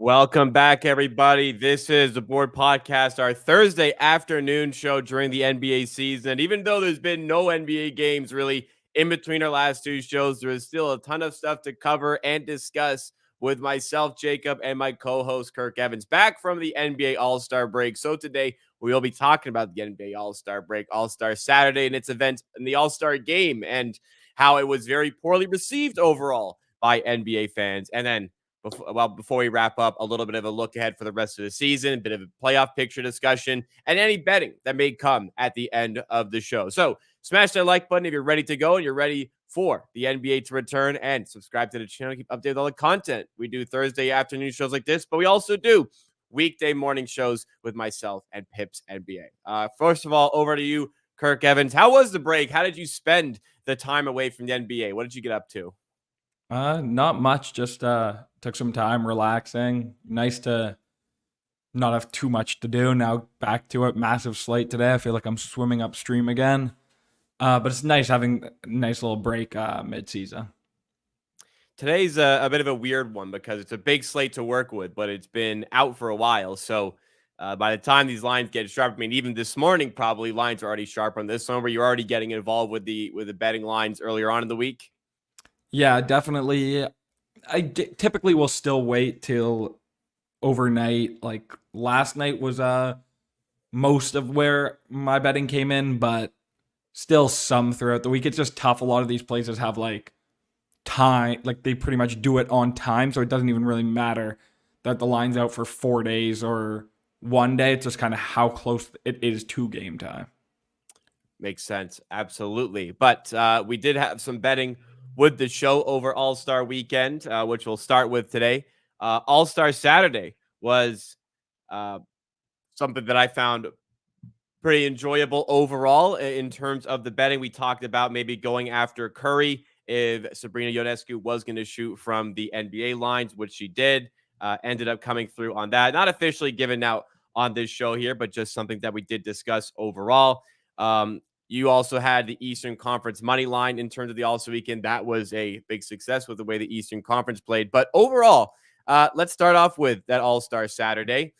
Welcome back, everybody. This is the Board Podcast, our Thursday afternoon show during the NBA season. Even though there's been no NBA games really in between our last two shows, there is still a ton of stuff to cover and discuss with myself, Jacob, and my co-host, Kirk Evans, back from the NBA All-Star break. So today, we will be talking about the NBA All-Star break, All-Star Saturday, and its events in the All-Star game, and how it was very poorly received overall by NBA fans. And then before we wrap up, a little bit of a look ahead for the rest of the season, a bit of a playoff picture discussion, and any betting that may come at the end of the show. So smash that like button if you're ready to go and you're ready for the NBA to return, and subscribe to the channel. Keep updated with all the content. We do Thursday afternoon shows like this, but we also do weekday morning shows with myself and Pips NBA. First of all, over to you, Kirk Evans. How was the break? How did you spend the time away from the NBA? What did you get up to? Not much. Just took some time relaxing. Nice to not have too much to do. Now back to it. Massive slate today. I feel like I'm swimming upstream again. But it's nice having a nice little break mid-season. Today's a bit of a weird one because it's a big slate to work with, but it's been out for a while. So by the time these lines get sharp, I mean, even this morning, probably lines are already sharp on this one, where you're already getting involved with the betting lines earlier on in the week. Yeah, definitely. Typically will still wait till overnight. Like last night was most of where my betting came in, but still some throughout the week. It's just tough. A lot of these places have like time, like they pretty much do it on time, so it doesn't even really matter that the line's out for 4 days or one day. It's just kind of how close it is to game time. Makes sense. Absolutely. But we did have some betting with the show over All-Star Weekend, which we'll start with today. All-Star Saturday was something that I found pretty enjoyable overall in terms of the betting. We talked about maybe going after Curry if Sabrina Ionescu was going to shoot from the NBA lines, which she did. Ended up coming through on that. Not officially given out on this show here, but just something that we did discuss overall. You also had the Eastern Conference money line in terms of the All-Star Weekend. That was a big success with the way the Eastern Conference played. But overall, let's start off with that All-Star Saturday.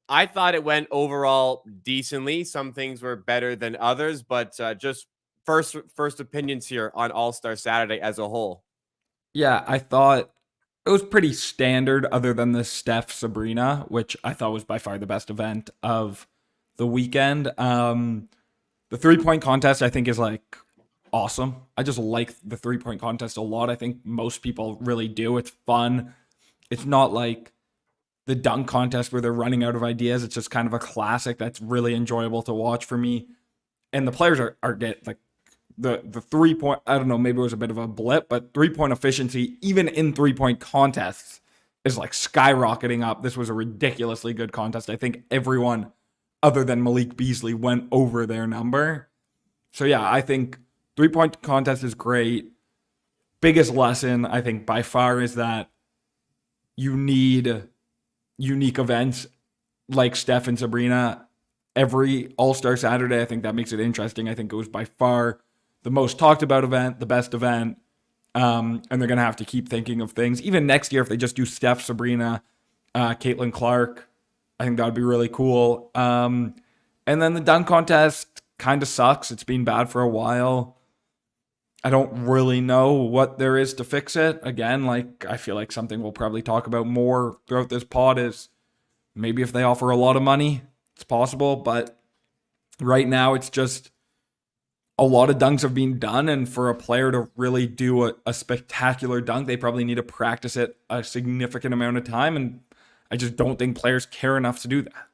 I thought it went overall decently. Some things were better than others, but just first opinions here on All-Star Saturday as a whole. Yeah, I thought it was pretty standard, other than the Steph Sabrina, which I thought was by far the best event of the weekend. The 3-point contest, I think, is like awesome. I just like the 3-point contest a lot. I think most people really do. It's fun. It's not like the dunk contest where they're running out of ideas. It's just kind of a classic that's really enjoyable to watch for me. And the players are get like the 3-point, I don't know, maybe it was a bit of a blip, but 3-point efficiency, even in 3-point contests, is like skyrocketing up. This was a ridiculously good contest. I think everyone other than Malik Beasley went over their number. So yeah, I think 3-point contest is great. Biggest lesson, I think, by far is that you need unique events like Steph and Sabrina every All-Star Saturday. I think that makes it interesting. I think it was by far the most talked about event, the best event. And they're going to have to keep thinking of things. Even next year, if they just do Steph, Sabrina, Caitlin Clark, I think that would be really cool. And then the dunk contest kind of sucks. It's been bad for a while. I don't really know what there is to fix it. Again, like I feel like something we'll probably talk about more throughout this pod is maybe if they offer a lot of money, it's possible. But right now, it's just a lot of dunks have been done. And for a player to really do a spectacular dunk, they probably need to practice it a significant amount of time. And I just don't think players care enough to do that.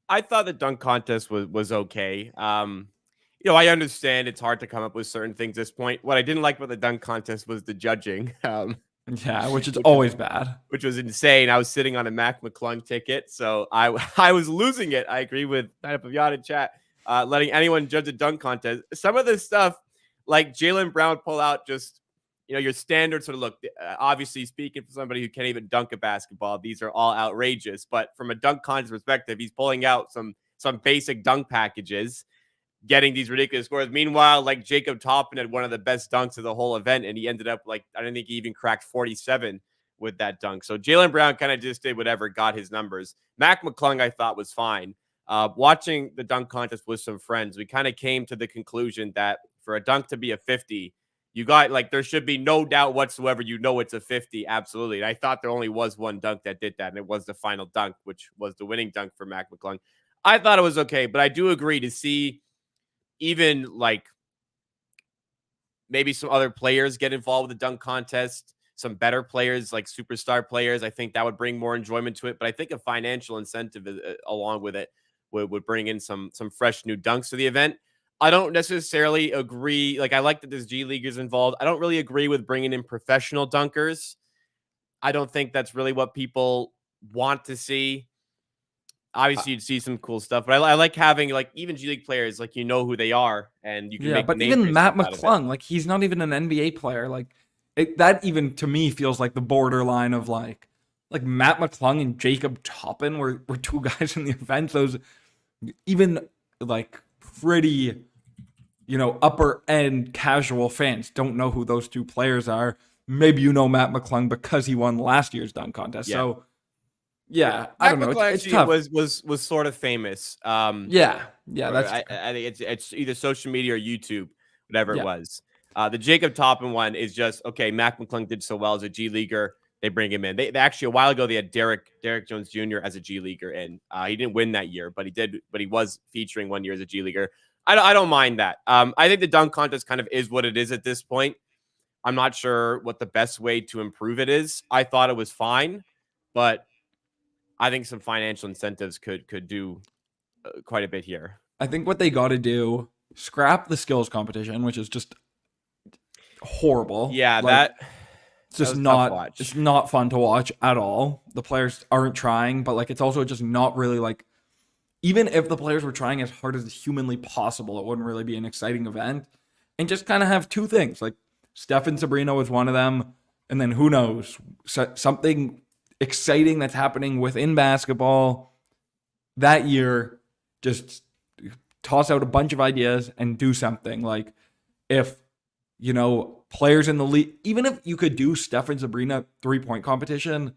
I thought the dunk contest was okay. I understand it's hard to come up with certain things at this point. What I didn't like about the dunk contest was the judging, Yeah, which is which was always bad. which was insane. I was sitting on a Mac McClung ticket, so I I was losing it. I agree with Nina Paviata in chat, letting anyone judge a dunk contest. Some of this stuff, like Jaylen Brown pull out just your standard sort of look. Obviously, speaking for somebody who can't even dunk a basketball, these are all outrageous. But from a dunk contest perspective, he's pulling out some basic dunk packages, getting these ridiculous scores. Meanwhile, like Jacob Toppin had one of the best dunks of the whole event, and he ended up like I don't think he even cracked 47 with that dunk. So Jaylen Brown kind of just did whatever, got his numbers. Mac McClung, I thought, was fine. Watching the dunk contest with some friends, we kind of came to the conclusion that for a dunk to be a 50, you got like there should be no doubt whatsoever. It's a 50. Absolutely. And I thought there only was one dunk that did that, and it was the final dunk, which was the winning dunk for Mac McClung. I thought it was okay, but I do agree to see even like maybe some other players get involved with the dunk contest, some better players like superstar players. I think that would bring more enjoyment to it. But I think a financial incentive along with it would bring in some fresh new dunks to the event. I don't necessarily agree. Like I like that there's G Leaguers involved. I don't really agree with bringing in professional dunkers. I don't think that's really what people want to see. Obviously, you'd see some cool stuff, but I like having like even G League players, like who they are, and you can make a but name even for Matt yourself out of it. McClung, like he's not even an NBA player. Like that even to me feels like the borderline of like Matt McClung and Jacob Toppin were two guys in the event. Those even like pretty, upper end casual fans don't know who those two players are. Maybe Matt McClung because he won last year's dunk contest. Yeah. So yeah, I Mac don't know. McClung It's actually tough. was sort of famous. Yeah, that's I think it's either social media or YouTube, whatever it Yeah. was. The Jacob Toppin one is just okay. Mac McClung did so well as a G Leaguer. They bring him in. They actually a while ago they had Derek Jones Jr. as a G Leaguer in. He didn't win that year, but he did. But he was featuring one year as a G Leaguer. I don't mind that. I think the dunk contest kind of is what it is at this point. I'm not sure what the best way to improve it is. I thought it was fine, but I think some financial incentives could do quite a bit here. I think what they got to do, scrap the skills competition, which is just horrible. Yeah, it's just was not it's not fun to watch at all. The players aren't trying, but like it's also just not really like, even if the players were trying as hard as humanly possible, it wouldn't really be an exciting event. And just kind of have two things, like Steph and Sabrina was one of them, and then who knows, something exciting that's happening within basketball that year. Just toss out a bunch of ideas and do something. Like if players in the league, even if you could do Steph and Sabrina 3-point competition,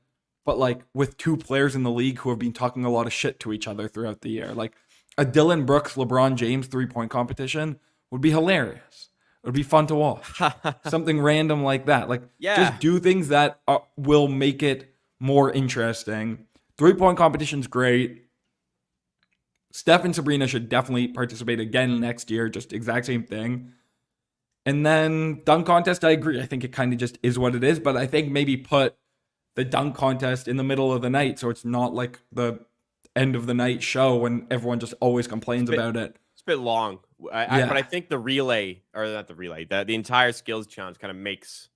but like with two players in the league who have been talking a lot of shit to each other throughout the year, like a Dylan Brooks, LeBron James 3-point competition would be hilarious. It would be fun to watch. Something random like that. Like just do things that will make it more interesting. 3-point competition's great. Steph and Sabrina should definitely participate again next year. Just exact same thing. And then dunk contest, I agree. I think it kind of just is what it is. But I think maybe put the dunk contest in the middle of the night so it's not like the end of the night show when everyone just always complains about it. It's a bit long. But I think the relay, or not the relay, the entire skills challenge kind of makes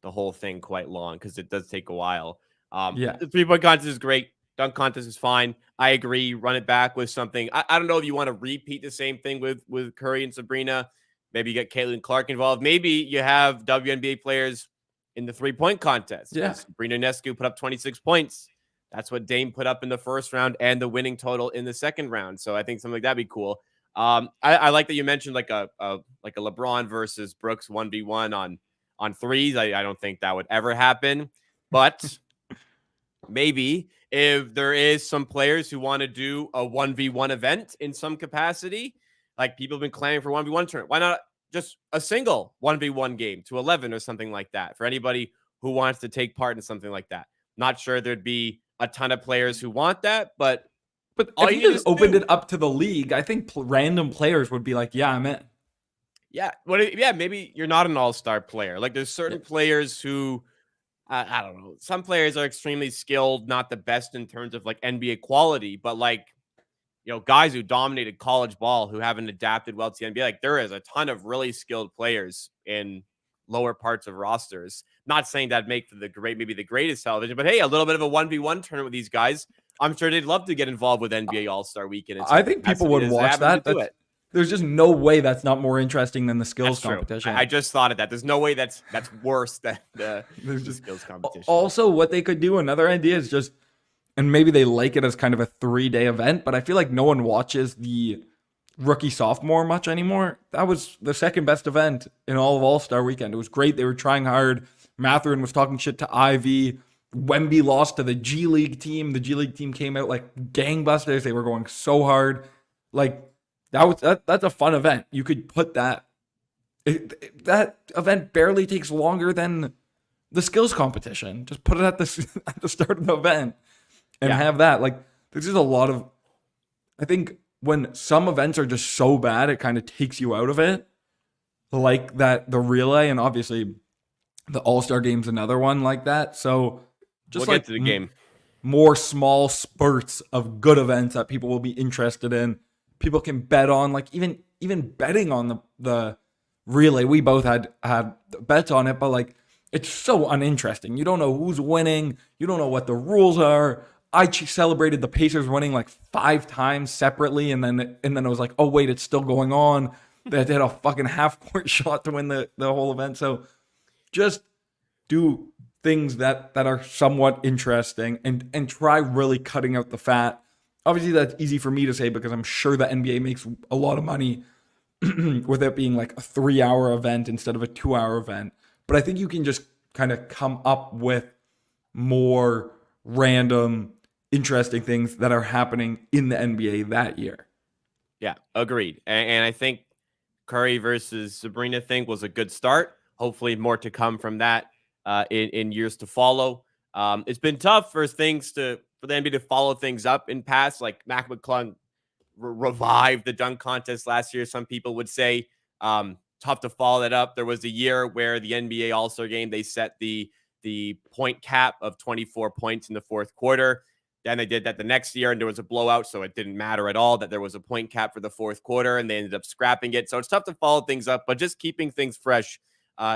the whole thing quite long because it does take a while. The 3-point contest is great. Dunk contest is fine. I agree. Run it back with something. I don't know if you want to repeat the same thing with Curry and Sabrina. Maybe you get Caitlin Clark involved. Maybe you have WNBA players in the 3-point contest. Yeah. Sabrina Ionescu put up 26 points. That's what Dame put up in the first round and the winning total in the second round. So I think something like that'd be cool. I like that you mentioned like a LeBron versus Brooks 1v1 on threes. I don't think that would ever happen, but maybe if there is some players who want to do a 1v1 event in some capacity, like people have been clamoring for 1v1 tournament, why not just a single 1v1 game to 11 or something like that for anybody who wants to take part in something like that? Not sure there'd be a ton of players who want that, but if you just opened it up to the league, I think random players would be like, yeah, I'm in. Yeah. Maybe you're not an all-star player. Like there's certain players who, I don't know. Some players are extremely skilled, not the best in terms of like NBA quality, but like, guys who dominated college ball who haven't adapted well to the NBA. Like there is a ton of really skilled players in lower parts of rosters. Not saying that make for maybe the greatest television, but hey, a little bit of a 1v1 tournament with these guys. I'm sure they'd love to get involved with NBA All-Star Weekend. I think people would watch that. There's just no way that's not more interesting than the skills competition. I just thought of that. There's no way that's worse than the skills competition. Also, what they could do, another idea is just, and maybe they like it as kind of a 3-day event, but I feel like no one watches the rookie sophomore much anymore. That was the second best event in all of All-Star Weekend. It was great. They were trying hard. Mathurin was talking shit to Ivy. Wemby lost to the G League team. The G League team came out like gangbusters. They were going so hard. Like that's a fun event. You could put that. That event barely takes longer than the skills competition. Just put it at the start of the event and have that. Like there's just a lot of. I think when some events are just so bad, it kind of takes you out of it. Like that, the relay, and obviously the All-Star Game's another one like that. So just we'll get to the game. More small spurts of good events that people will be interested in. People can bet on, like even betting on the relay. We both had bets on it, but like it's so uninteresting. You don't know who's winning. You don't know what the rules are. I celebrated the Pacers winning like 5 times separately, and then it was like, oh wait, it's still going on. They had a fucking half-court shot to win the whole event. So just do things that are somewhat interesting and try really cutting out the fat. Obviously, that's easy for me to say because I'm sure the NBA makes a lot of money with it being like a 3-hour event instead of a 2-hour event. But I think you can just kind of come up with more random, interesting things that are happening in the NBA that year. Yeah, agreed. And I think Curry versus Sabrina thing was a good start. Hopefully more to come from that in years to follow. It's been tough for the NBA to follow things up in past, like Mac McClung revived the dunk contest last year. Some people would say tough to follow that up. There was a year where the NBA All-Star Game, they set the point cap of 24 points in the fourth quarter. Then they did that the next year, and there was a blowout, so it didn't matter at all that there was a point cap for the fourth quarter, and they ended up scrapping it. So it's tough to follow things up, but just keeping things fresh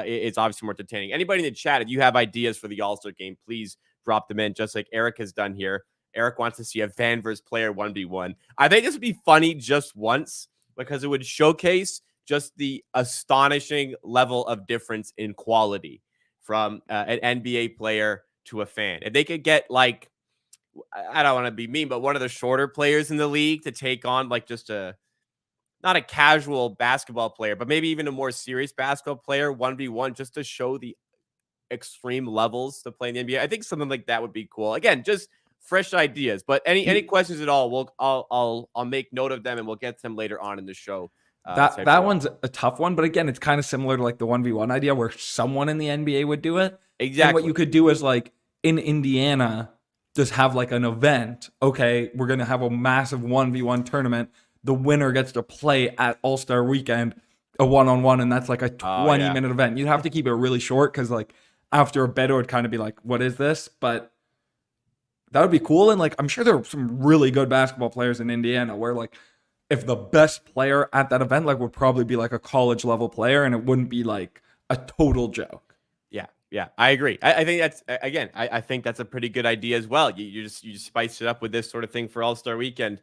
is obviously more entertaining. Anybody in the chat, if you have ideas for the All-Star Game, please drop them in, just like Eric has done here. Eric wants to see a fan versus player 1v1. I think this would be funny just once because it would showcase just the astonishing level of difference in quality from an NBA player to a fan. If they could get like, I don't want to be mean, but one of the shorter players in the league to take on like just not a casual basketball player, but maybe even a more serious basketball player 1v1 just to show the extreme levels to play in the NBA. I think something like that would be cool. Again, just fresh ideas. But any questions at all, I'll make note of them and we'll get to them later on in the show. That one's a tough one, but again, it's kind of similar to like the 1v1 idea where someone in the NBA would do it. Exactly. And what you could do is like in Indiana, just have like an event. Okay, we're going to have a massive 1v1 tournament. The winner gets to play at All-Star Weekend, a one-on-one, and that's like a 20-minute event. You'd have to keep it really short because like after a bettor would kind of be like, what is this? But that would be cool. And like, I'm sure there are some really good basketball players in Indiana where like, if the best player at that event like would probably be like a college level player and it wouldn't be like a total joke. Yeah, I agree. I think that's again. I think that's a pretty good idea as well. You just spice it up with this sort of thing for All-Star Weekend.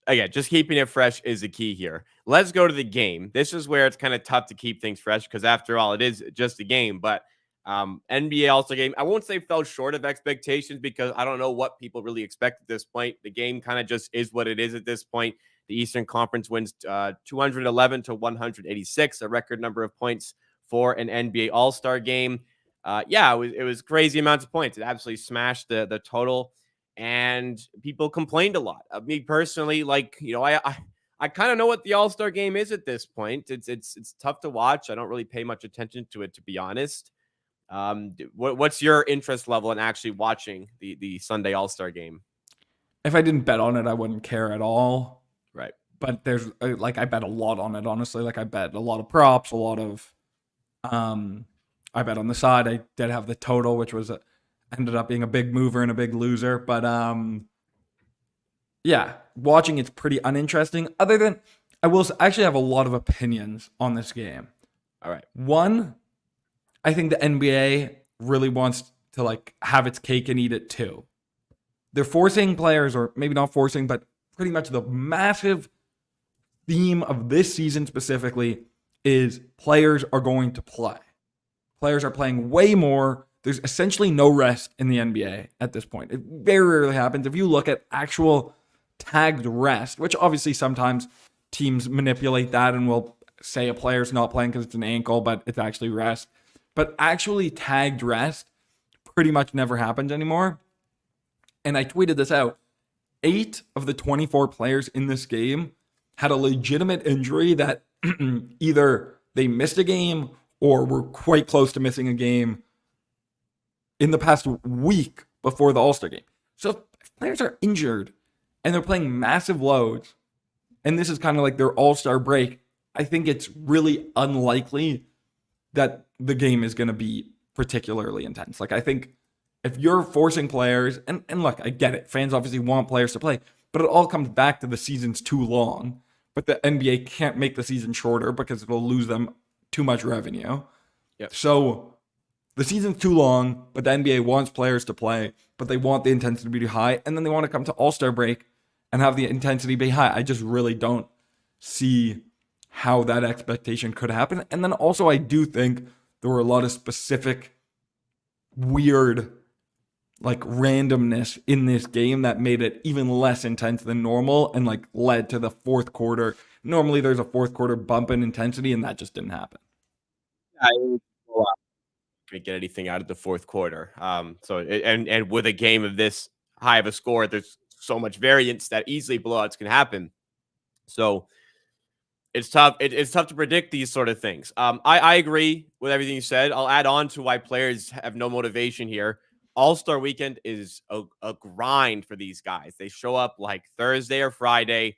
Again, just keeping it fresh is the key here. Let's go to the game. This is where it's kind of tough to keep things fresh because after all, it is just a game. But NBA All-Star Game, I won't say fell short of expectations because I don't know what people really expect at this point. The game kind of just is what it is at this point. The Eastern Conference wins 211 to 186, a record number of points for an NBA All-Star Game. It was crazy amounts of points. It absolutely smashed the total, and people complained a lot. Me personally, like, you know, I kind of know what the All-Star Game is at this point. It's tough to watch. I don't really pay much attention to it, to be honest. What's your interest level in actually watching the Sunday All-Star Game? If I didn't bet on it, I wouldn't care at all. Right. But there's like I bet a lot on it, honestly. Like I bet a lot of props, a lot of I bet on the side. I did have the total, which was ended up being a big mover and a big loser. But watching it's pretty uninteresting. Other than I will actually have a lot of opinions on this game. All right. One, I think the NBA really wants to like have its cake and eat it too. They're forcing players, or maybe not forcing, but pretty much the massive theme of this season specifically is players are going to play. Players are playing way more. There's essentially no rest in the NBA at this point. It very rarely happens. If you look at actual tagged rest, which obviously sometimes teams manipulate that and will say a player's not playing because it's an ankle, but it's actually rest. But actually tagged rest, pretty much never happens anymore. And I tweeted this out. 8 of the 24 players in this game had a legitimate injury that either they missed a game or were quite close to missing a game in the past week before the All-Star game. So if players are injured and they're playing massive loads, and this is kind of like their All-Star break, I think it's really unlikely that the game is going to be particularly intense. Like, I think if you're forcing players, and look, I get it. Fans obviously want players to play, but it all comes back to the season's too long. But the NBA can't make the season shorter because it will lose them too much revenue. Yep. So the season's too long, but the NBA wants players to play, but they want the intensity to be high, and then they want to come to All-Star break and have the intensity be high. I just really don't see how that expectation could happen. And then also, I do think there were a lot of specific weird, like, randomness in this game that made it even less intense than normal and, like, led to the fourth quarter. Normally there's a fourth quarter bump in intensity, and that just didn't happen. I couldn't get anything out of the fourth quarter. And with a game of this high of a score, there's so much variance that easily blowouts can happen. So it's tough. It's tough to predict these sort of things. I agree with everything you said. I'll add on to why players have no motivation here. All-Star weekend is a grind for these guys. They show up like Thursday or Friday,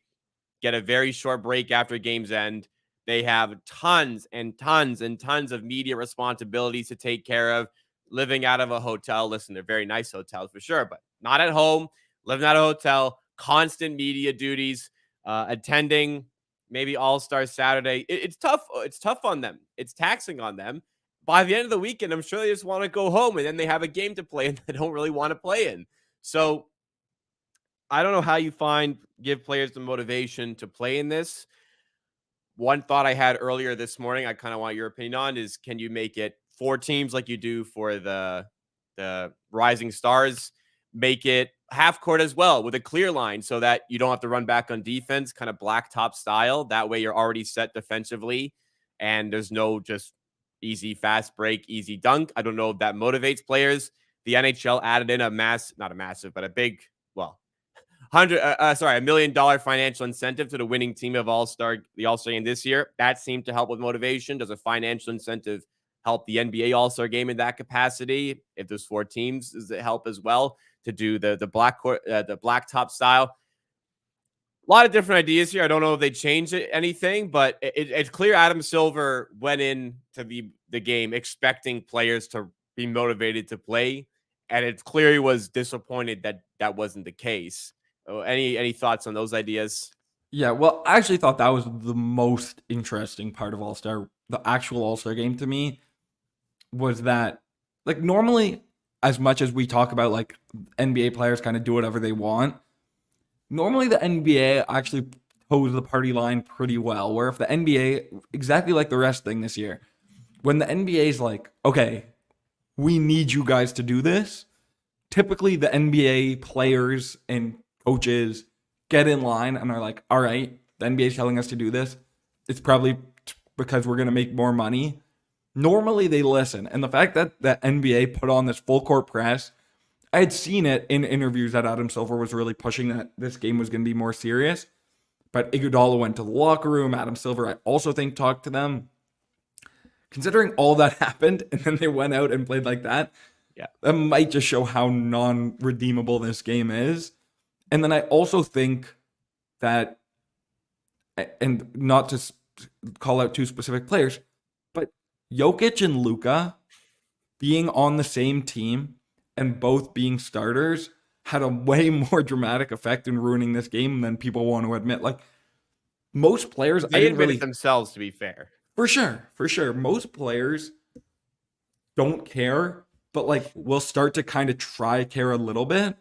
get a very short break after games end. They have tons and tons and tons of media responsibilities to take care of, living out of a hotel. Listen, they're very nice hotels for sure, but not at home, living out of a hotel, constant media duties, attending maybe All-Star Saturday. It's tough. It's tough on them. It's taxing on them. By the end of the weekend, I'm sure they just want to go home, and then they have a game to play and they don't really want to play in. So I don't know how you give players the motivation to play in this. One thought I had earlier this morning, I kind of want your opinion on, is can you make it 4 teams like you do for the Rising Stars? Make it half court as well with a clear line so that you don't have to run back on defense, kind of black top style. That way you're already set defensively and there's no just easy fast break, easy dunk. I don't know if that motivates players. The NHL added in a big, well, $1 million financial incentive to the winning team of the All-Star game this year. That seemed to help with motivation. Does a financial incentive help the NBA All-Star game in that capacity? If there's 4 teams, does it help as well to do the black top style? A lot of different ideas here. I don't know if they changed anything, but it's clear Adam Silver went into the game expecting players to be motivated to play, and it's clear he was disappointed that that wasn't the case. Any thoughts on those ideas? Yeah, well, I actually thought that was the most interesting part of All-Star, the actual All-Star game to me, was that, like, normally, as much as we talk about, like, NBA players kind of do whatever they want, normally the NBA actually toes the party line pretty well, where if the NBA, exactly like the rest thing this year, when the NBA is like, okay, we need you guys to do this, typically the NBA players and coaches get in line and are like, all right, the NBA is telling us to do this. It's probably because we're going to make more money. Normally they listen. And the fact that the NBA put on this full court press, I had seen it in interviews that Adam Silver was really pushing that this game was going to be more serious. But Iguodala went to the locker room. Adam Silver, I also think, talked to them. Considering all that happened and then they went out and played like that, yeah, that might just show how non-redeemable this game is. And then I also think that, and not to call out 2 specific players, but Jokic and Luka being on the same team and both being starters had a way more dramatic effect in ruining this game than people want to admit. Like, most players, they admit it themselves, to be fair. For sure. Most players don't care, but, like, will start to kind of try care a little bit.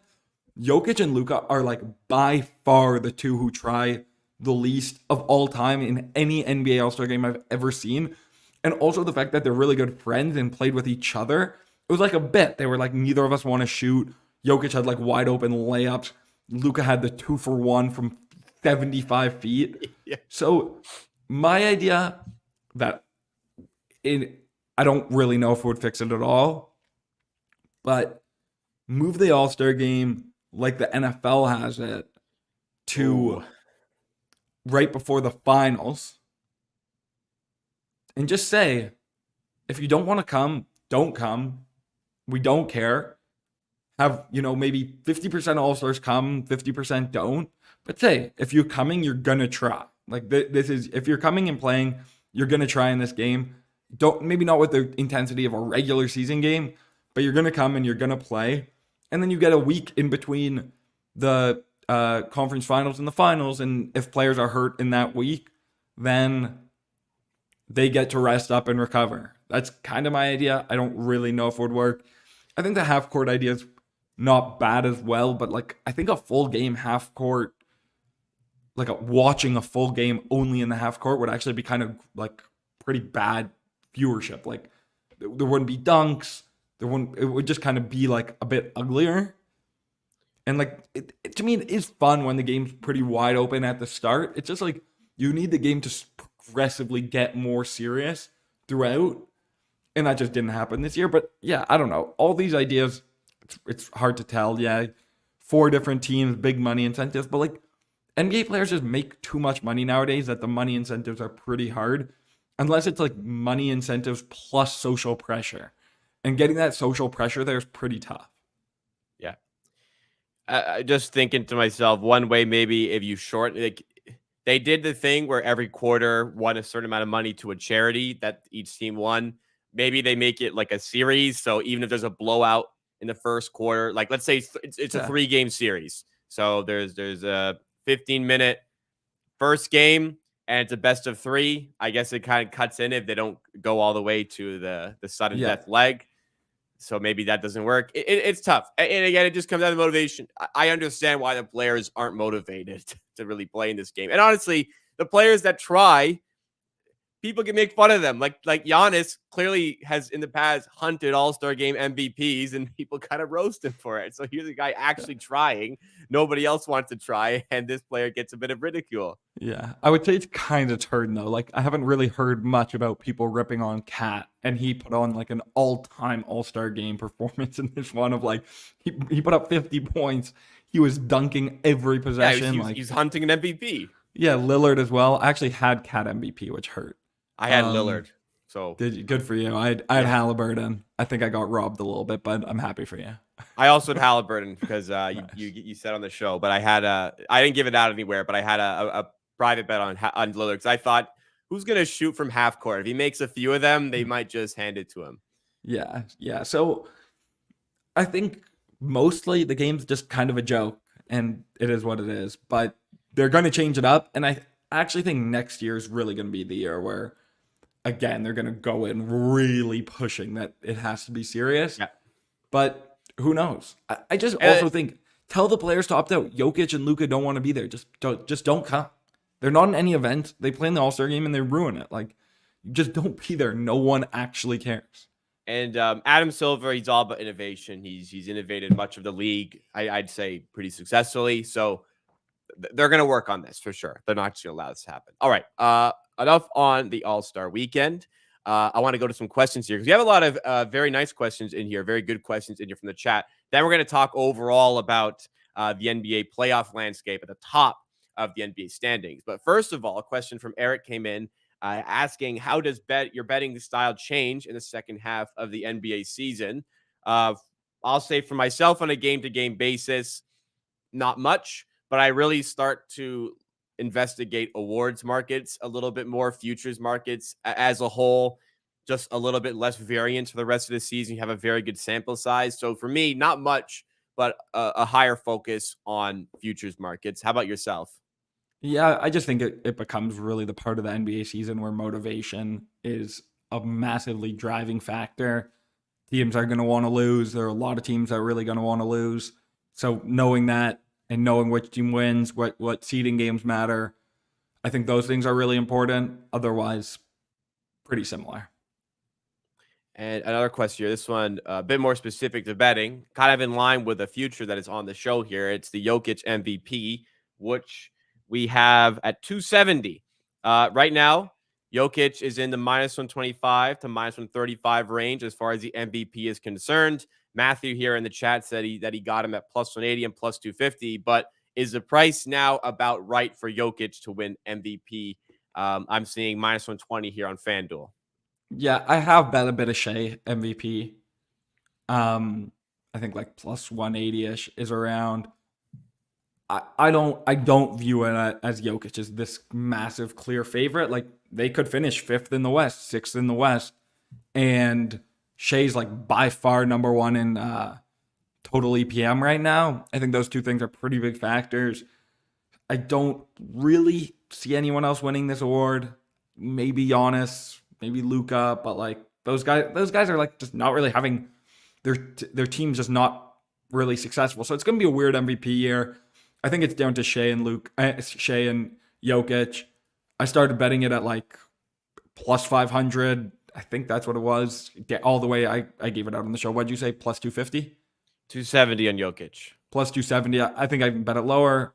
Jokic and Luka are, like, by far the 2 who try the least of all time in any NBA All-Star game I've ever seen. And also the fact that they're really good friends and played with each other. It was like a bet. They were like, neither of us want to shoot. Jokic had, like, wide open layups. Luka had the 2-for-1 from 75 feet. Yeah. So my idea that I don't really know if it would fix it at all, but move the All-Star game like the NFL has it Ooh. to right before the finals and just say, if you don't want to come, don't come. We don't care. Have, maybe 50% All-Stars come, 50% don't. But say, if you're coming, you're going to try. Like this is, if you're coming and playing, you're going to try in this game. Don't, maybe not with the intensity of a regular season game, but you're going to come and you're going to play. And then you get a week in between the conference finals and the finals. And if players are hurt in that week, then they get to rest up and recover. That's kind of my idea. I don't really know if it would work. I think the half court idea is not bad as well, but like I think a full game half court, like watching a full game only in the half court would actually be kind of like pretty bad viewership. Like there wouldn't be dunks. It would just kind of be like a bit uglier. And like to me, it is fun when the game's pretty wide open at the start. It's just like you need the game to progressively get more serious throughout. And that just didn't happen this year. But yeah, I don't know. All these ideas, it's hard to tell. Yeah, 4 different teams, big money incentives. But like NBA players just make too much money nowadays that the money incentives are pretty hard. Unless it's like money incentives plus social pressure. And getting that social pressure there is pretty tough. Yeah. Just thinking to myself, one way maybe if you shorten, like they did the thing where every quarter won a certain amount of money to a charity that each team won. Maybe they make it like a series. So even if there's a blowout in the first quarter, like let's say it's a 3-game series. So there's a 15-minute first game and it's a best of 3. I guess it kind of cuts in if they don't go all the way to the sudden death leg. So maybe that doesn't work. It's tough. And again, it just comes down to motivation. I understand why the players aren't motivated to really play in this game. And honestly, the players that try, people can make fun of them. Like Giannis clearly has in the past hunted All-Star game MVPs and people kind of roast him for it. So here's a guy actually trying. Nobody else wants to try. And this player gets a bit of ridicule. Yeah, I would say it's kind of turned though. Like I haven't really heard much about people ripping on Cat, and he put on like an all-time All-Star game performance in this one of like he put up 50 points. He was dunking every possession. Yeah, he's hunting an MVP. Yeah, Lillard as well. I actually had Cat MVP, which hurt. I had Lillard, so good for you. I had Halliburton. I think I got robbed a little bit, but I'm happy for you. I also had Halliburton because Nice. you said on the show, but I didn't give it out anywhere, but I had a private bet on Lillard because I thought, who's gonna shoot from half court? If he makes a few of them, they might just hand it to him. Yeah. So I think mostly the game's just kind of a joke, and it is what it is. But they're going to change it up, and I actually think next year is really going to be the year where, again, they're going to go in really pushing that it has to be serious. Yeah. But who knows? I just also think tell the players to opt out. Jokic and Luka don't want to be there. Just don't come. They're not in any event. They play in the All-Star game and they ruin it. Like, just don't be there. No one actually cares. And Adam Silver, he's all about innovation. He's innovated much of the league, I'd say, pretty successfully. So they're going to work on this for sure. They're not just going to allow this to happen. All right. Enough on the All-Star weekend. I want to go to some questions here because we have a lot of very nice questions in here, very good questions in here from the chat. Then we're going to talk overall about the NBA playoff landscape at the top of the NBA standings. But first of all, a question from Eric came in asking, how does your betting style change in the second half of the NBA season? I'll say for myself on a game-to-game basis, not much, but I really start to investigate awards markets a little bit more, futures markets as a whole, just a little bit less variance for the rest of the season. You have a very good sample size. So for me, not much, but a higher focus on futures markets. How about yourself? Yeah, I just think it becomes really the part of the NBA season where motivation is a massively driving factor. Teams are going to want to lose. There are a lot of teams that are really going to want to lose. So knowing that and knowing which team wins, what seeding games matter, I think those things are really important. Otherwise, pretty similar. And another question here, this one a bit more specific to betting, kind of in line with the future that is on the show here. It's the Jokic MVP, which we have at 270. Right now, Jokic is in the minus 125 to minus 135 range as far as the MVP is concerned. Matthew here in the chat said that he got him at plus 180 and plus 250. But is the price now about right for Jokic to win MVP? I'm seeing minus 120 here on FanDuel. Yeah, I have bet a bit of Shea MVP. I think like plus 180-ish is around. I don't view it as Jokic as this massive clear favorite. Like they could finish 5th in the West, 6th in the West, and Shea's like by far number one in total EPM right now. I think those two things are pretty big factors. I don't really see anyone else winning this award. Maybe Giannis, maybe Luka, but like those guys are like just not really having their team's just not really successful. So it's going to be a weird MVP year. I think it's down to Shea and Jokic. I started betting it at like plus 500. I think that's what it was. All the way, I gave it out on the show. What'd you say? Plus 250? 270 on Jokic. Plus 270. I think I can bet it lower.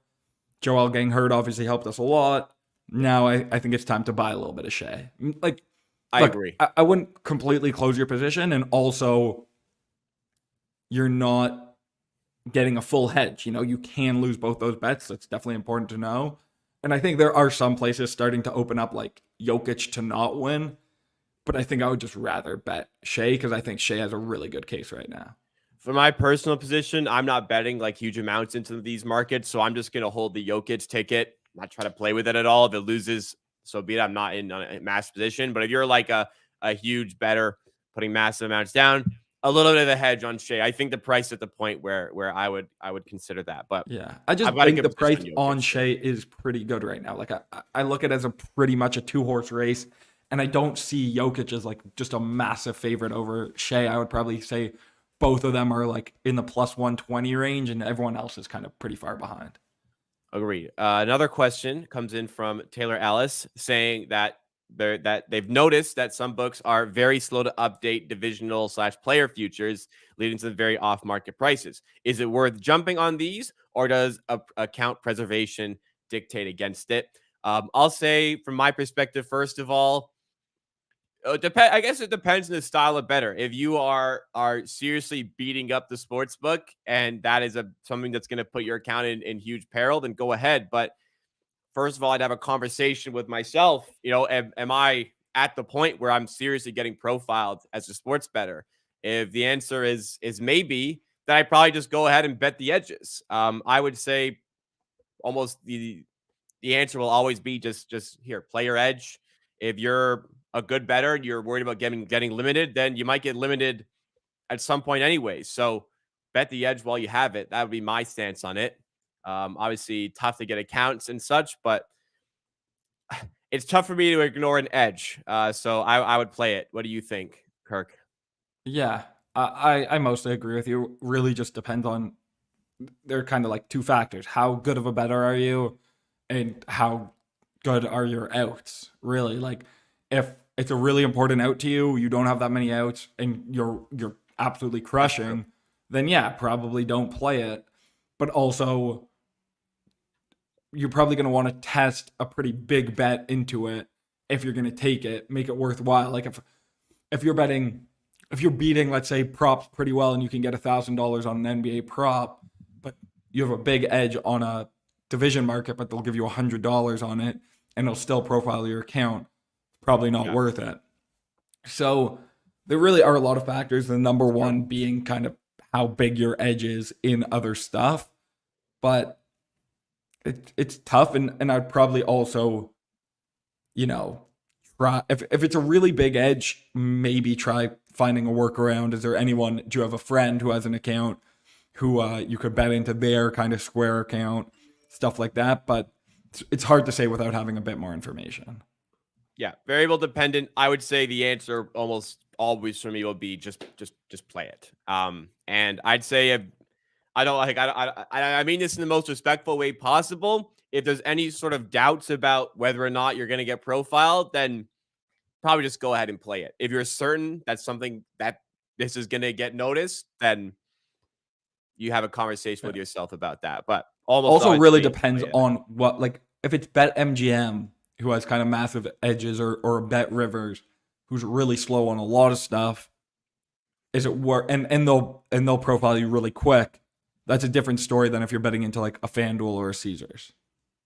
Joel getting hurt obviously helped us a lot. Now I think it's time to buy a little bit of Shea. Like, I agree. I wouldn't completely close your position, and also you're not getting a full hedge. You know, you can lose both those bets. That's definitely important to know. And I think there are some places starting to open up like Jokic to not win. But I think I would just rather bet Shea because I think Shea has a really good case right now. For my personal position, I'm not betting like huge amounts into these markets. So I'm just going to hold the Jokic ticket, not try to play with it at all. If it loses, so be it. I'm not in a mass position. But if you're like a huge bettor putting massive amounts down, a little bit of a hedge on Shea. I think the price is at the point where I would consider that. But yeah, I just think the price on Shea is pretty good right now. Like I look at it as a pretty much a 2-horse race, and I don't see Jokic as like just a massive favorite over Shea. I would probably say both of them are like in the plus 120 range, and everyone else is kind of pretty far behind. Agreed. Another question comes in from Taylor Ellis saying that they've noticed that some books are very slow to update divisional/player futures, leading to very off-market prices. Is it worth jumping on these, or does account preservation dictate against it? I'll say, from my perspective, first of all, I guess it depends on the style of bettor. If you are seriously beating up the sports book, and that is something that's going to put your account in huge peril, then go ahead. But first of all, I'd have a conversation with myself. You know, am I at the point where I'm seriously getting profiled as a sports bettor? If the answer is maybe, then I probably just go ahead and bet the edges. I would say almost the answer will always be just here, play your edge. If you're a good bettor and you're worried about getting limited, then you might get limited at some point anyway. So bet the edge while you have it. That would be my stance on it. Obviously tough to get accounts and such, but it's tough for me to ignore an edge. So I would play it. What do you think, Kirk? Yeah, I mostly agree with you. Really just depends on, they're kind of like two factors. How good of a bettor are you, and how good are your outs? Really, like if it's a really important out to you, you don't have that many outs, and you're absolutely crushing, then yeah, probably don't play it. But also, you're probably going to want to test a pretty big bet into it if you're going to take it, make it worthwhile. Like if you're betting, if you're beating, let's say, props pretty well, and you can get $1,000 on an NBA prop, but you have a big edge on a division market, but they'll give you $100 on it, and it'll still profile your account. Probably not worth it. So there really are a lot of factors. The number one being kind of how big your edge is in other stuff, but it's tough. And I'd probably also, you know, try, if it's a really big edge, maybe try finding a workaround. Is there anyone, do you have a friend who has an account who you could bet into their kind of Square account, stuff like that? But it's hard to say without having a bit more information. Yeah, variable dependent. I would say the answer almost always for me will be just play it. And I'd say if I don't like I mean this in the most respectful way possible. If there's any sort of doubts about whether or not you're going to get profiled, then probably just go ahead and play it. If you're certain that's something that this is going to get noticed, then you have a conversation with yourself about that. But almost also really depends on what, like if it's BetMGM who has kind of massive edges, or Bet Rivers who's really slow on a lot of stuff, is it worth? And they'll profile you really quick. That's a different story than if you're betting into like a FanDuel or a Caesars.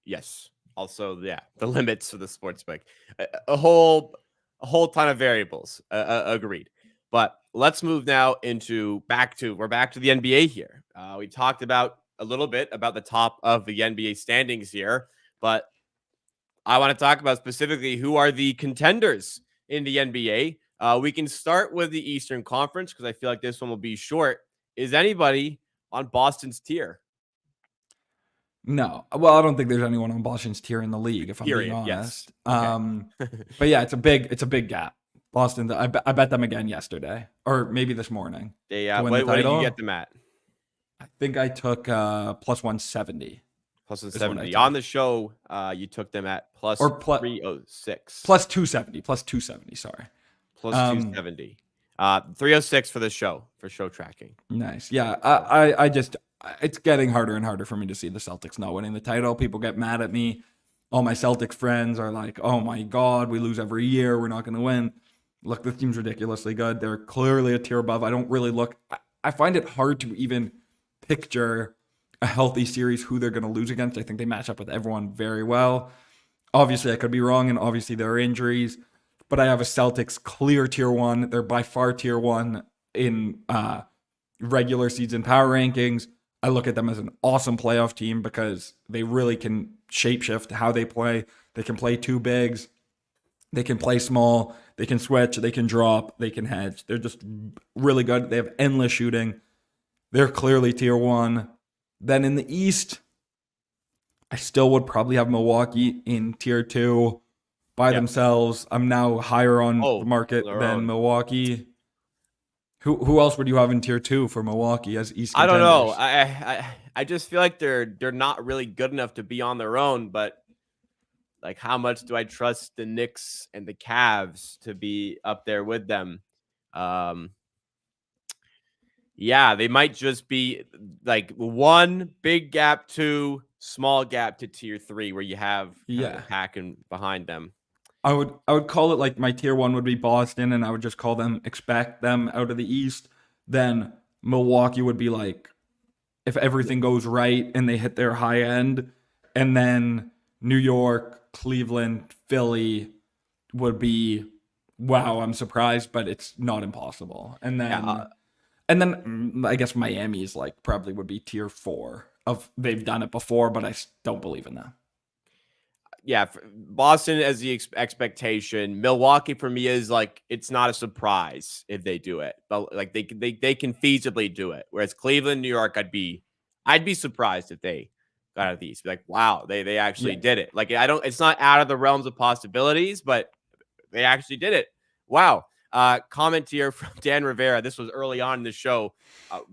Yes. Also, yeah, the limits for the sports book, a whole ton of variables. Agreed. But let's move now into we're back to the NBA here. We talked about a little bit about the top of the NBA standings here, but I want to talk about specifically who are the contenders in the NBA. We can start with the Eastern Conference because I feel like this one will be short. Is anybody on Boston's tier? No, well, I don't think there's anyone on Boston's tier in the league, if I'm being Period. Yes. honest. Okay. But yeah, it's a big gap. Boston, I bet them again yesterday, or maybe this morning They to win the what did you get title. them at? I think I took plus 170 Plus is what I 170. On took, the show, you took them at plus or plus 306. plus 270, plus 270. Sorry. Plus 270. 306 for the show, for show tracking. Nice. Yeah, I just it's getting harder and harder for me to see the Celtics not winning the title. People get mad at me. All my Celtics friends are like, "Oh my God, we lose every year. We're not going to win." Look, this team's ridiculously good. They're clearly a tier above. I don't really look. I find it hard to even picture a healthy series who they're going to lose against. I think they match up with everyone very well. Obviously, I could be wrong, and obviously there are injuries. But I have a Celtics clear tier one. They're by far tier one in regular season power rankings. I look at them as an awesome playoff team because they really can shapeshift how they play. They can play two bigs. They can play small. They can switch. They can drop. They can hedge. They're just really good. They have endless shooting. They're clearly tier one. Then in the East, I still would probably have Milwaukee in tier two by themselves. I'm now higher on the market than Milwaukee. Who else would you have in tier two for Milwaukee as East contenders? I don't know. I just feel like they're not really good enough to be on their own, but like how much do I trust the Knicks and the Cavs to be up there with them? Yeah, they might just be like one big gap, two small gap to tier three, where you have kind of the pack and behind them. I would call it like my tier one would be Boston, and I would just call them expect them out of the East. Then Milwaukee would be like if everything goes right and they hit their high end, and then New York, Cleveland, Philly would be wow, I'm surprised, but it's not impossible. And then I guess Miami's like probably would be tier four of they've done it before, but I don't believe in that. Yeah, Boston as the expectation. Milwaukee for me is like it's not a surprise if they do it, but like they can feasibly do it. Whereas Cleveland, New York, I'd be surprised if they got out of these. Be like, wow, they actually did it. Like it's not out of the realms of possibilities, but they actually did it. Wow. Comment here from Dan Rivera. This was early on in the show.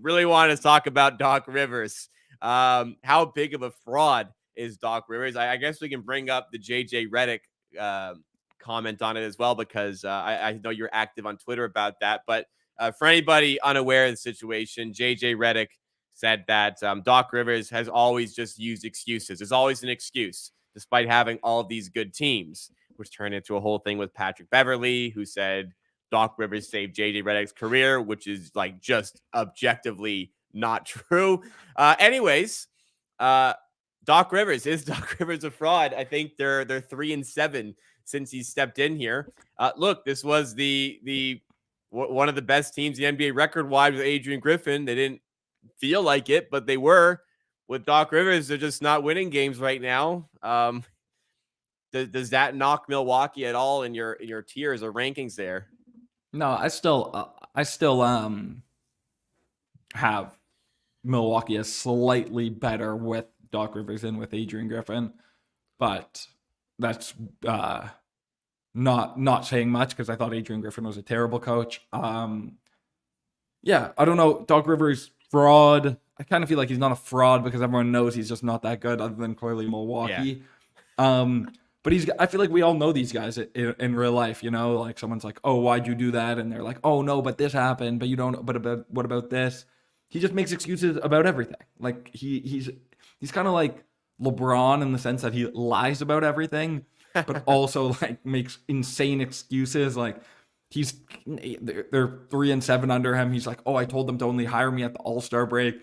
Really wanted to talk about Doc Rivers. How big of a fraud is Doc Rivers? I guess we can bring up the JJ Redick comment on it as well, because I know you're active on Twitter about that. But for anybody unaware of the situation, JJ Redick said that Doc Rivers has always just used excuses. There's always an excuse, despite having all of these good teams, which turned into a whole thing with Patrick Beverley, who said Doc Rivers saved JJ Redick's career, which is like just objectively not true. Anyways, Doc Rivers a fraud? I think they're 3-7 since he stepped in here. Look, this was the one of the best teams in the NBA record-wise with Adrian Griffin. They didn't feel like it, but they were. With Doc Rivers, they're just not winning games right now. Does that knock Milwaukee at all in your tiers or rankings there? No, I still have Milwaukee as slightly better with Doc Rivers in with Adrian Griffin, but that's not saying much because I thought Adrian Griffin was a terrible coach. Yeah, I don't know. Doc Rivers fraud. I kind of feel like he's not a fraud because everyone knows he's just not that good, other than clearly Milwaukee. Yeah. But I feel like we all know these guys in real life, you know, like someone's like, oh, why'd you do that? And they're like, oh, no, but this happened, but you don't, but what about this? He just makes excuses about everything. Like he's kind of like LeBron in the sense that he lies about everything, but also like makes insane excuses. Like He's they're 3-7 under him. He's like, oh, I told them to only hire me at the All-Star break.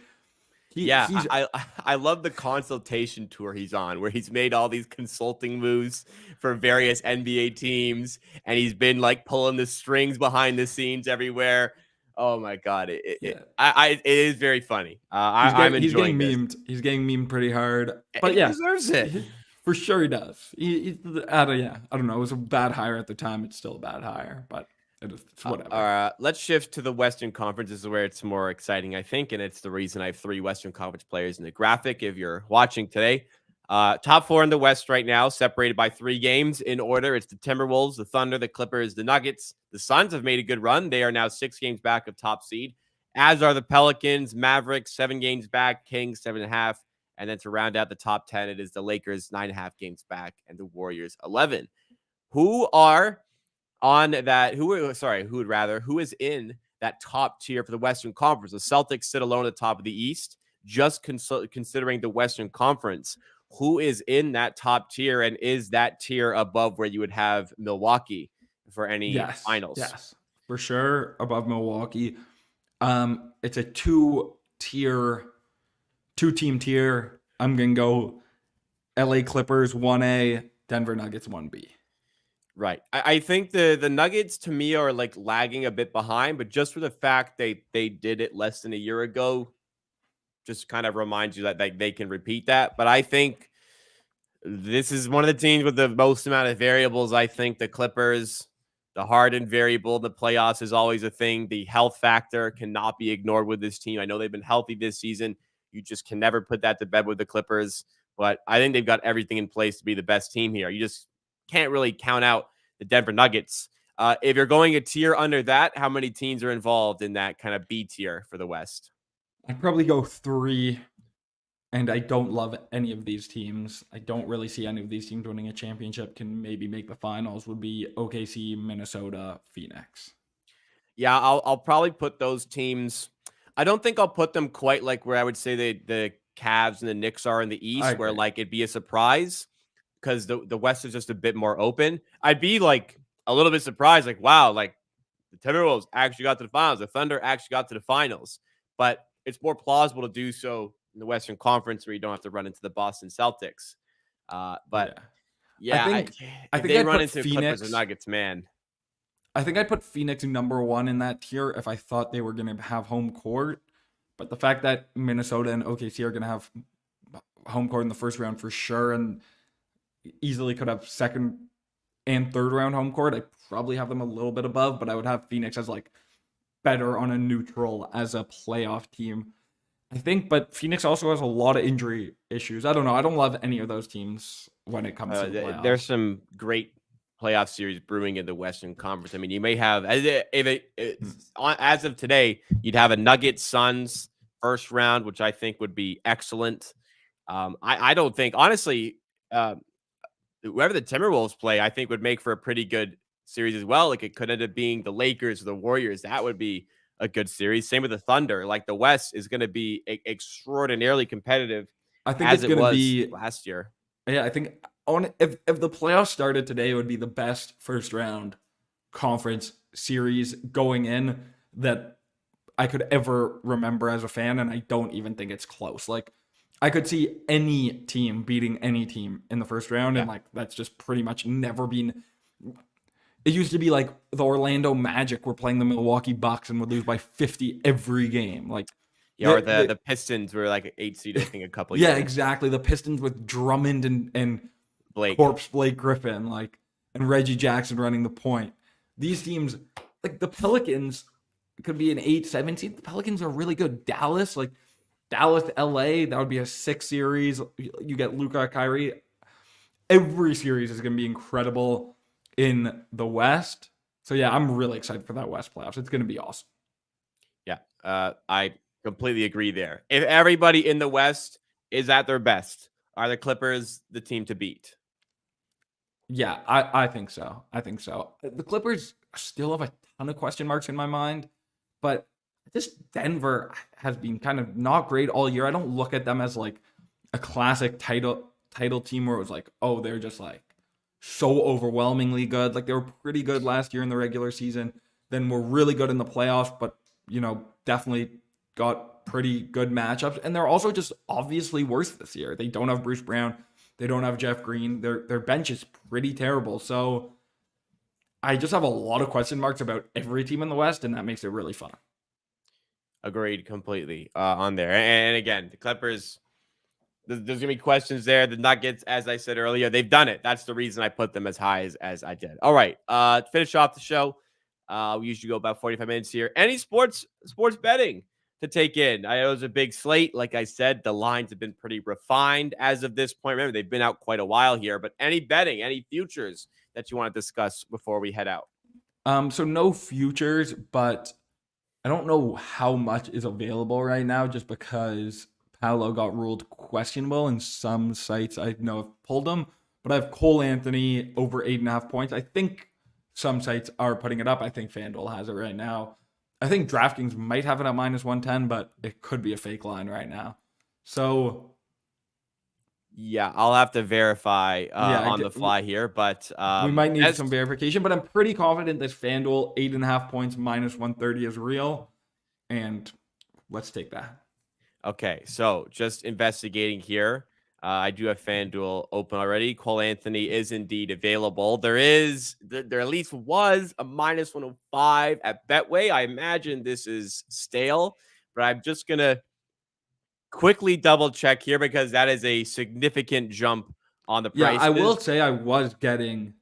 Yeah, He's I love the consultation tour he's on, where he's made all these consulting moves for various NBA teams, and he's been like pulling the strings behind the scenes everywhere. Oh my god, yeah. it is very funny. I'm He's getting enjoying this. memed. He's getting memed pretty hard. And But he yeah, deserves it. for sure he does. Yeah, I don't know. It was a bad hire at the time. It's still a bad hire, but it's whatever. Let's shift to the Western Conference. This is where it's more exciting, I think, and it's the reason I have 3 Western Conference players in the graphic. If you're watching today, top 4 in the West right now, separated by 3 games in order. It's the Timberwolves, the Thunder, the Clippers, the Nuggets. The Suns have made a good run. They are now 6 games back of top seed, as are the Pelicans, Mavericks, 7 games back, Kings 7.5, and then to round out the top 10, it is the Lakers 9.5 games back, and the Warriors 11. Who are on that who is in that top tier for the Western Conference? The Celtics sit alone at the top of the East. Just considering the Western Conference, who is in that top tier, and is that tier above where you would have Milwaukee for any finals? Yes, for sure above Milwaukee. It's a two-team tier. I'm gonna go LA Clippers 1A, Denver Nuggets 1B. Right. I think the Nuggets to me are like lagging a bit behind, but just for the fact they did it less than a year ago, just kind of reminds you that they can repeat that. But I think this is one of the teams with the most amount of variables. I think the Clippers, the Harden variable in the playoffs is always a thing. The health factor cannot be ignored with this team. I know they've been healthy this season. You just can never put that to bed with the Clippers. But I think they've got everything in place to be the best team here. You just can't really count out the Denver Nuggets. If you're going a tier under that, how many teams are involved in that kind of B tier for the West? I'd probably go 3. And I don't love any of these teams. I don't really see any of these teams winning a championship. Can maybe make the finals. Would be OKC, Minnesota, Phoenix. Yeah, I'll probably put those teams. I don't think I'll put them quite like where I would say the Cavs and the Knicks are in the I East, where agree. like it'd be a surprise because the West is just a bit more open. I'd be like a little bit surprised, like wow, like the Timberwolves actually got to the finals, the Thunder actually got to the finals, but it's more plausible to do so in the Western Conference where you don't have to run into the Boston Celtics. But Yeah. I yeah, think I if think they I'd run put into Clippers or Phoenix. Nuggets, man, I think I'd put Phoenix number 1 in that tier if I thought they were going to have home court. But the fact that Minnesota and OKC are going to have home court in the first round for sure, and easily could have second and third round home court, I probably have them a little bit above. But I would have Phoenix as like better on a neutral as a playoff team, I think. But Phoenix also has a lot of injury issues. I don't know. I don't love any of those teams when it comes to the there's playoffs. some great playoff series brewing in the Western Conference. I mean, you may have as of today, you'd have a Nuggets Suns first round, which I think would be excellent. I don't think honestly, whoever the Timberwolves play, I think would make for a pretty good series as well. Like it could end up being the Lakers or the Warriors. That would be a good series. Same with the Thunder. Like the West is going to be extraordinarily competitive I think as it's it going to was be, last year. yeah, I think on if the playoffs started today, it would be the best first round conference series going in that I could ever remember as a fan, and I don't even think it's close. Like I could see any team beating any team in the first round, Yeah. and like that's just pretty much never been. It used to be like the Orlando Magic were playing the Milwaukee Bucks and would lose by 50 every game. Like Yeah, or the Pistons were like an 8 seed, I think, a couple yeah, years. exactly. The Pistons with Drummond and Blake. corpse Blake Griffin, like, and Reggie Jackson running the point. These teams, like the Pelicans, could be an 8-17. The Pelicans are really good. Dallas, LA, that would be a 6 series. You get Luka, Kyrie. Every series is going to be incredible in the West. So yeah, I'm really excited for that West playoffs. It's going to be awesome. Yeah, I completely agree there. If everybody in the West is at their best, are the Clippers the team to beat? Yeah, I think so. I think so. The Clippers still have a ton of question marks in my mind, but this Denver has been kind of not great all year. I don't look at them as like a classic title team where it was like, oh, they're just like so overwhelmingly good. Like they were pretty good last year in the regular season, then were really good in the playoffs, but definitely got pretty good matchups. And they're also just obviously worse this year. They don't have Bruce Brown, they don't have Jeff Green. Their bench is pretty terrible. So I just have a lot of question marks about every team in the West, and that makes it really fun. Agreed completely on there. And again, the Clippers, there's going to be questions there. The Nuggets, as I said earlier, they've done it. That's the reason I put them as high as I did. All right. To finish off the show, we usually go about 45 minutes here. Any sports betting to take in? I know it was a big slate. Like I said, the lines have been pretty refined as of this point. Remember, they've been out quite a while here. But any betting, any futures that you want to discuss before we head out? So no futures, but I don't know how much is available right now just because Paolo got ruled questionable in some sites I know have pulled him. But I have Cole Anthony over 8.5 points. I think some sites are putting it up. I think FanDuel has it right now. I think DraftKings might have it at -110, but it could be a fake line right now. So Yeah, I'll have to verify yeah, on the fly here, but we might need as some verification. But I'm pretty confident that FanDuel 8.5 points -130 is real. And let's take that. okay, so just investigating here. I do have FanDuel open already. Cole Anthony is indeed available. There at least was a -105 at Betway. I imagine this is stale, but I'm just gonna quickly double check here because that is a significant jump on the Yeah, I will prices. say I was getting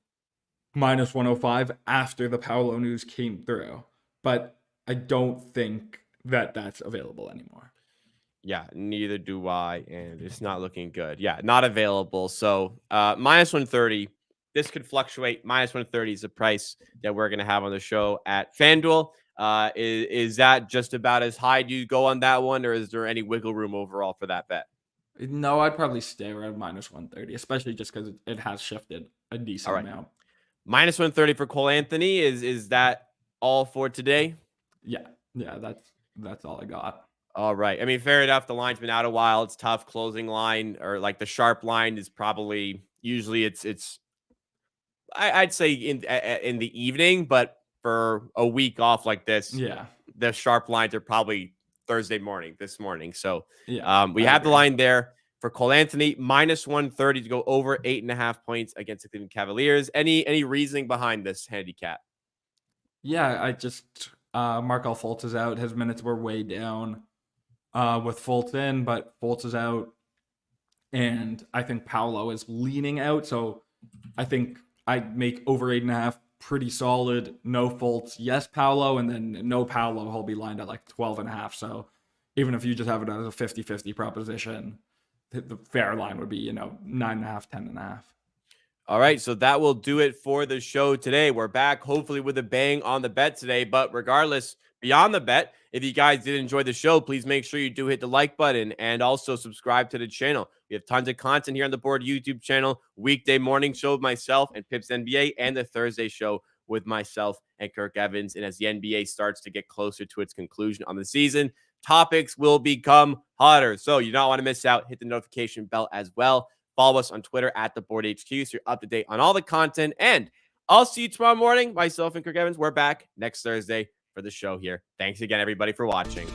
-105 after the Paolo news came through, but I don't think that that's available anymore. Yeah, neither do I, and it's not looking good. Yeah, not available. So -130. This could fluctuate. -130 is the price that we're gonna have on the show at FanDuel. Is that just about as high do you go on that one, or is there any wiggle room overall for that bet? No, I'd probably stay around -130, especially just because it has shifted a All decent right, amount. -130 for Cole Anthony. Is that all for today? Yeah, yeah, that's all I got. All right. I mean, fair enough. The line's been out a while. It's tough. Closing line or like the sharp line is probably usually it's I'd say in the evening, but for a week off like this, Yeah, the sharp lines are probably Thursday morning, this morning. So yeah, we I have the agree. line there for Cole Anthony, -130 to go over 8.5 points against the Cleveland Cavaliers. Any reasoning behind this handicap? Yeah, I just Markel Fultz is out. His minutes were way down with Fultz in, but Fultz is out. And I think Paolo is leaning out. So I think I'd make over 8.5 pretty solid. No Fultz, yes, Paolo, and then no Paolo. He'll be lined at like 12.5. So even if you just have it as a 50-50 proposition, the fair line would be, 9.5, 10.5. All right, so that will do it for the show today. We're back, hopefully, with a bang on the bet today. But regardless, beyond the bet, if you guys did enjoy the show, please make sure you do hit the like button and also subscribe to the channel. We have tons of content here on the Board YouTube channel, weekday morning show with myself and Pips NBA, and the Thursday show with myself and Kirk Evans. And as the NBA starts to get closer to its conclusion on the season, topics will become hotter. So you don't want to miss out. Hit the notification bell as well. Follow us on Twitter at the Board HQ so you're up to date on all the content. And I'll see you tomorrow morning. Myself and Kirk Evans, we're back next Thursday for the show here. Thanks again, everybody, for watching.